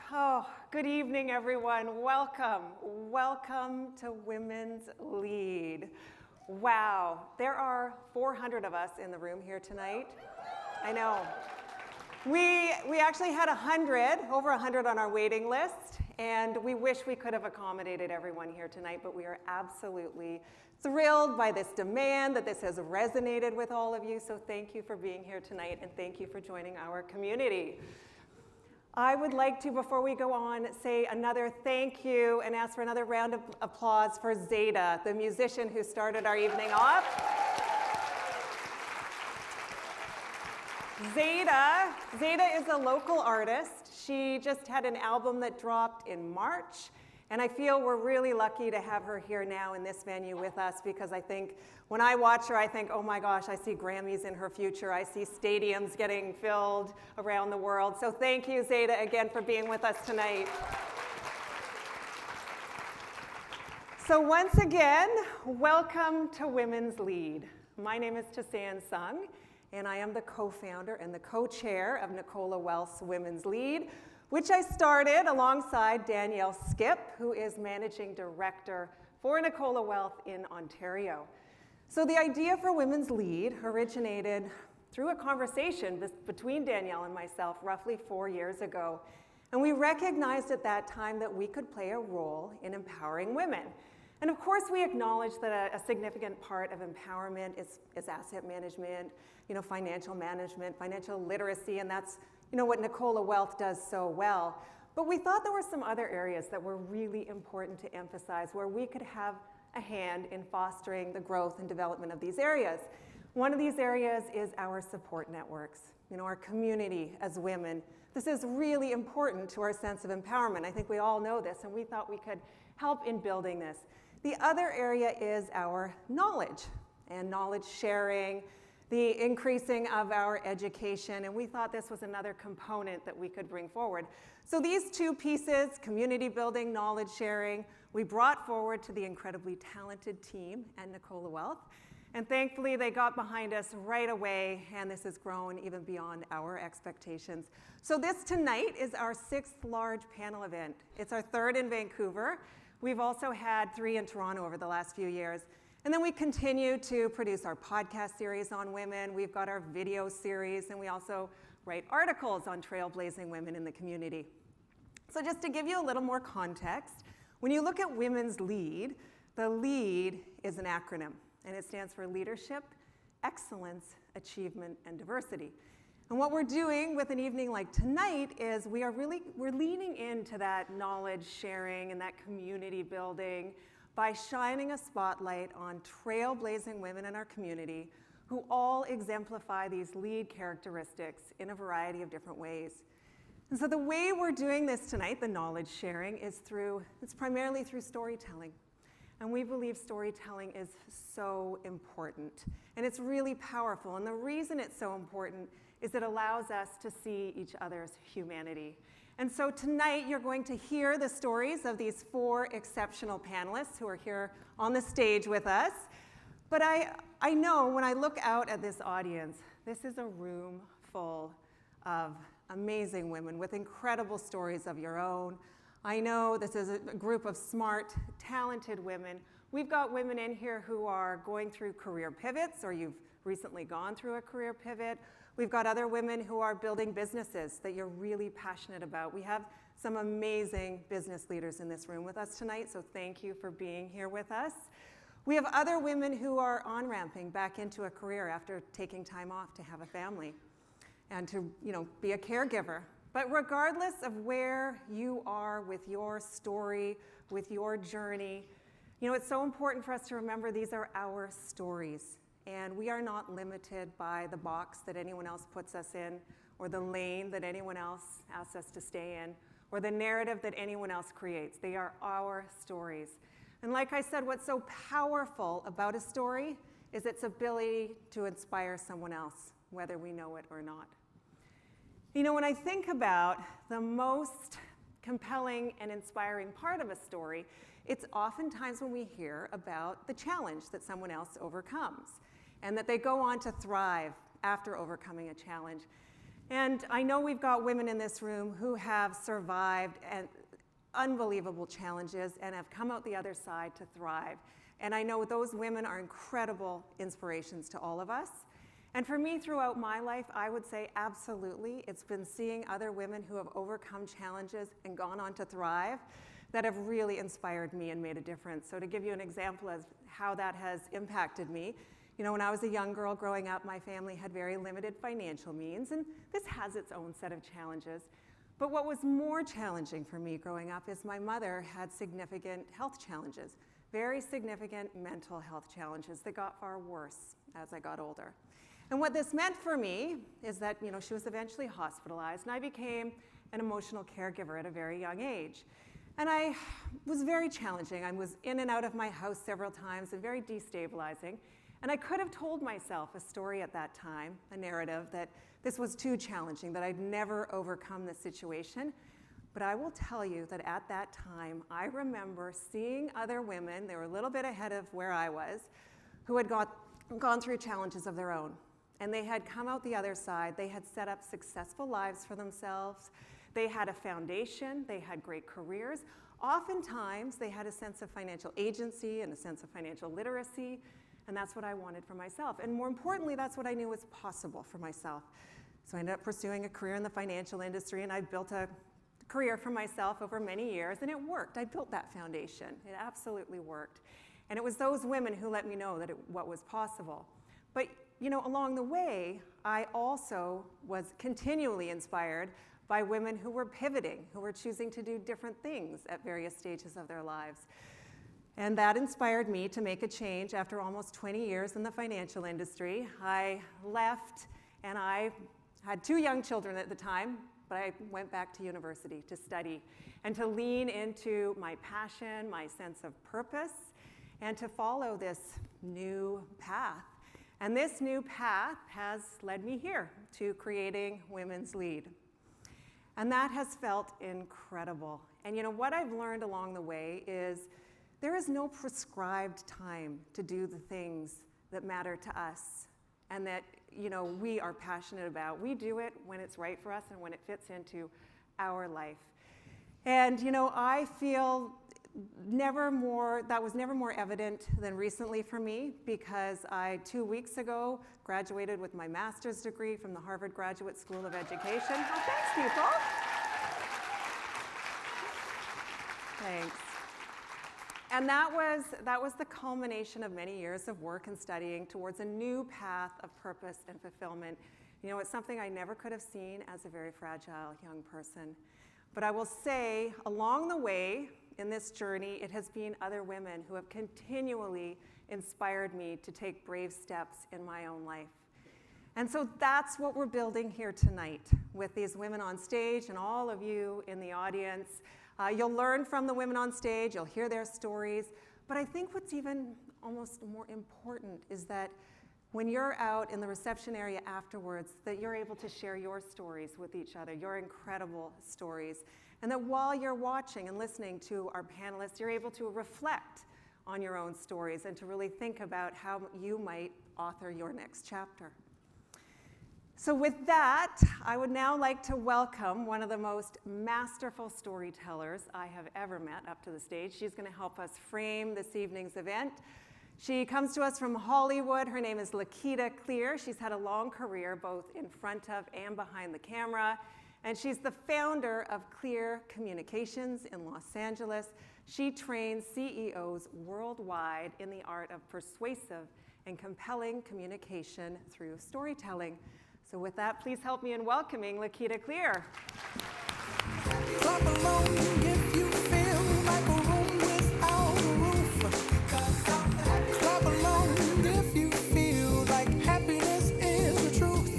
Oh, good evening, everyone. Welcome. Welcome to Women's Lead. Wow, there are 400 of us in the room here tonight. I know. We actually had over 100 on our waiting list, and we wish we could have accommodated everyone here tonight, but we are absolutely thrilled by this demand, that this has resonated with all of you, so thank you for being here tonight, and thank you for joining our community. I would like to, before we go on, say another thank you and ask for another round of applause for Zeta, the musician who started our evening off. Zeta is a local artist. She just had an album that dropped in March, and I feel we're really lucky to have her here now in this venue with us, because I think when I watch her, I think, oh my gosh, I see Grammys in her future. I see stadiums getting filled around the world. So thank you, Zeta, again for being with us tonight. So once again, welcome to Women's Lead. My name is Tassan, and I am the co-founder and the co-chair of Nicola Wealth's Women's Lead, which I started alongside Danielle Skip, who is Managing Director for Nicola Wealth in Ontario. So the idea for Women's Lead originated through a conversation between Danielle and myself roughly 4 years ago. And we recognized at that time that we could play a role in empowering women. And of course, we acknowledge that a significant part of empowerment is asset management, financial management, financial literacy, and that's what Nicola Wealth does so well. But we thought there were some other areas that were really important to emphasize, where we could have a hand in fostering the growth and development of these areas. One of these areas is our support networks, our community as women. This is really important to our sense of empowerment. I think we all know this, and we thought we could help in building this. The other area is our knowledge and knowledge sharing, the increasing of our education, and we thought this was another component that we could bring forward. So these two pieces, community building, knowledge sharing, we brought forward to the incredibly talented team at Nicola Wealth, and thankfully they got behind us right away, and this has grown even beyond our expectations. So this tonight is our 6th large panel event. It's our 3rd in Vancouver. We've also had 3 in Toronto over the last few years. And then we continue to produce our podcast series on women. We've got our video series, and we also write articles on trailblazing women in the community. So just to give you a little more context, when you look at Women's Lead, the LEAD is an acronym, and it stands for Leadership, Excellence, Achievement, and Diversity. And what we're doing with an evening like tonight is we're leaning into that knowledge sharing and that community building by shining a spotlight on trailblazing women in our community who all exemplify these lead characteristics in a variety of different ways. And so the way we're doing this tonight, the knowledge sharing, it's primarily through storytelling. And we believe storytelling is so important. And it's really powerful. And the reason it's so important is it allows us to see each other's humanity. And so tonight you're going to hear the stories of these 4 exceptional panelists who are here on the stage with us. But I know when I look out at this audience, this is a room full of amazing women with incredible stories of your own. I know this is a group of smart, talented women. We've got women in here who are going through career pivots, or you've recently gone through a career pivot. We've got other women who are building businesses that you're really passionate about. We have some amazing business leaders in this room with us tonight, so thank you for being here with us. We have other women who are on-ramping back into a career after taking time off to have a family and to be a caregiver. But regardless of where you are with your story, with your journey, it's so important for us to remember these are our stories. And we are not limited by the box that anyone else puts us in, or the lane that anyone else asks us to stay in, or the narrative that anyone else creates. They are our stories. And like I said, what's so powerful about a story is its ability to inspire someone else, whether we know it or not. When I think about the most compelling and inspiring part of a story, it's oftentimes when we hear about the challenge that someone else overcomes, and that they go on to thrive after overcoming a challenge. And I know we've got women in this room who have survived unbelievable challenges and have come out the other side to thrive. And I know those women are incredible inspirations to all of us. And for me, throughout my life, I would say absolutely, it's been seeing other women who have overcome challenges and gone on to thrive that have really inspired me and made a difference. So to give you an example of how that has impacted me, you know, when I was a young girl growing up, my family had very limited financial means, and this has its own set of challenges. But what was more challenging for me growing up is my mother had significant health challenges, very significant mental health challenges that got far worse as I got older. And what this meant for me is that, you know, she was eventually hospitalized, and I became an emotional caregiver at a very young age. And I was very challenging. I was in and out of my house several times and very destabilizing. And I could have told myself a story at that time, a narrative, that this was too challenging, that I'd never overcome this situation. But I will tell you that at that time, I remember seeing other women, they were a little bit ahead of where I was, who had gone through challenges of their own. And they had come out the other side. They had set up successful lives for themselves. They had a foundation. They had great careers. Oftentimes, they had a sense of financial agency and a sense of financial literacy. And that's what I wanted for myself. And more importantly, that's what I knew was possible for myself. So I ended up pursuing a career in the financial industry, and I built a career for myself over many years, and it worked. I built that foundation. It absolutely worked. And it was those women who let me know that what was possible. But, you know, along the way, I also was continually inspired by women who were pivoting, who were choosing to do different things at various stages of their lives. And that inspired me to make a change after almost 20 years in the financial industry. I left, and I had 2 young children at the time, but I went back to university to study and to lean into my passion, my sense of purpose, and to follow this new path. And this new path has led me here to creating Women's Lead. And that has felt incredible. And you know, what I've learned along the way is there is no prescribed time to do the things that matter to us and that, you know, we are passionate about. We do it when it's right for us and when it fits into our life. And, you know, I feel that was never more evident than recently for me, because I, 2 weeks ago, graduated with my master's degree from the Harvard Graduate School of Education. Oh, thanks, people. Thanks. And that was the culmination of many years of work and studying towards a new path of purpose and fulfillment. You know, it's something I never could have seen as a very fragile young person. But I will say, along the way in this journey, it has been other women who have continually inspired me to take brave steps in my own life. And so that's what we're building here tonight with these women on stage and all of you in the audience. You'll learn from the women on stage, you'll hear their stories, but I think what's even almost more important is that when you're out in the reception area afterwards, that you're able to share your stories with each other, your incredible stories, and that while you're watching and listening to our panelists, you're able to reflect on your own stories and to really think about how you might author your next chapter. So with that, I would now like to welcome one of the most masterful storytellers I have ever met up to the stage. She's going to help us frame this evening's event. She comes to us from Hollywood. Her name is Lakita Clear. She's had a long career both in front of and behind the camera. And she's the founder of Clear Communications in Los Angeles. She trains CEOs worldwide in the art of persuasive and compelling communication through storytelling. So with that, please help me in welcoming Lakita Clear. Clap along if you feel